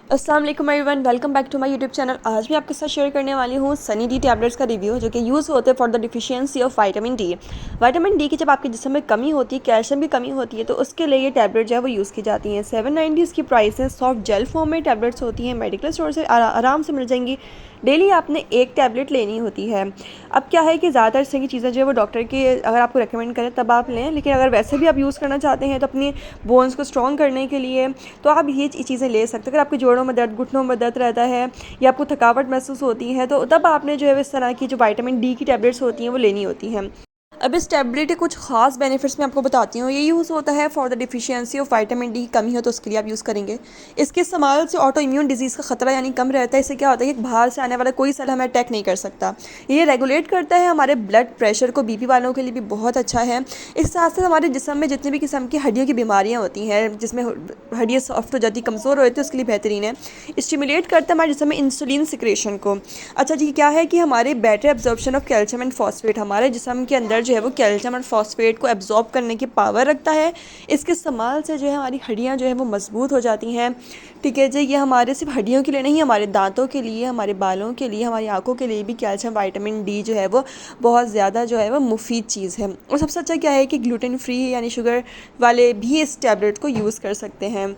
अस्सलाम वालेकुम everyone, welcome back to my YouTube channel. आज मैं आपके साथ शेयर करने वाली हूँ सनी डी टैबलेट्स का रिव्यू जो कि यूज़ होते हैं for the deficiency of vitamin D. Vitamin D की जब आपके जिस्म में कमी होती है, कैल्शियम की कमी होती है, तो उसके लिए ये टैबलेट जो है वो यूज़ की जाती हैं। 790 इसकी प्राइस है। सॉफ्ट जेल फॉर्म में टैबलेट्स होती हैं, मेडिकल स्टोर से आराम से मिल जाएंगी। डेली आपने एक टैबलेट लेनी होती है। अब क्या है कि ज़्यादातर सही चीज़ें जो है वो डॉक्टर के अगर आपको रेकमेंड करें तब आप लें, लेकिन अगर वैसे भी आप यूज़ करना चाहते हैं तो अपनी बोन्स को स्ट्रॉन्ग करने के लिए तो आप ये चीज़ें ले सकते हैं। अगर आपके जोड़ों में दर्द, घुटनों में दर्द रहता है या आपको थकावट महसूस होती है तो तब आपने जो है इस तरह की जो विटामिन डी की टैबलेट्स होती हैं वो लेनी होती हैं। अब इस टैबलेट के कुछ खास बेनिफिट्स मैं आपको बताती हूँ। ये यूज़ होता है for the deficiency of vitamin D की कमी हो तो उसके लिए आप यूज़ करेंगे। इसके इस्तेमाल से ऑटो इम्यून डिजीज़ का खतरा यानी कम रहता है। इससे क्या होता है कि बाहर से आने वाला कोई सेल हमें अटैक नहीं कर सकता। ये रेगुलेट करता है हमारे ब्लड प्रेशर को, बीपी वालों के लिए भी बहुत अच्छा है। इस साथ साथ हमारे जिस्म में जितनी भी किस्म की हड्डियों की बीमारियाँ होती हैं, जिसमें हड्डियाँ सॉफ्ट हो जाती, कमज़ोर हो जाती है, उसके लिए बेहतरीन है। स्टिमुलेट करता है हमारे जिस्म में इंसुलिन सिक्रेशन को। अच्छा जी, क्या है कि हमारे better absorption of calcium and phosphate, हमारे जिस्म के अंदर जो है वो कैल्शियम और फॉस्फेट को एब्जॉर्ब करने की पावर रखता है। इसके इस्तेमाल से जो है हमारी हड्डियाँ जो है वो मजबूत हो जाती हैं। ठीक है जी, ये हमारे सिर्फ हड्डियों के लिए नहीं, हमारे दांतों के लिए, हमारे बालों के लिए, हमारी आंखों के लिए भी कैल्शियम विटामिन डी जो है वो बहुत ज़्यादा जो है वो मुफीद चीज़ है। और सबसे अच्छा क्या है कि ग्लूटेन फ्री यानी शुगर वाले भी इस टैबलेट को यूज़ कर सकते हैं।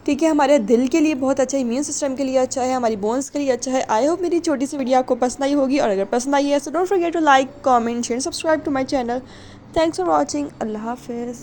ठीक है, हमारे दिल के लिए बहुत अच्छा, इम्यून सिस्टम के लिए अच्छा है, हमारी बोन्स के लिए अच्छा है। आई होप मेरी छोटी सी वीडियो आपको पसंद आई होगी, और अगर पसंद आई है तो don't forget to like, comment, share, subscribe to my channel. Thanks for watching. Allah हाफिज़।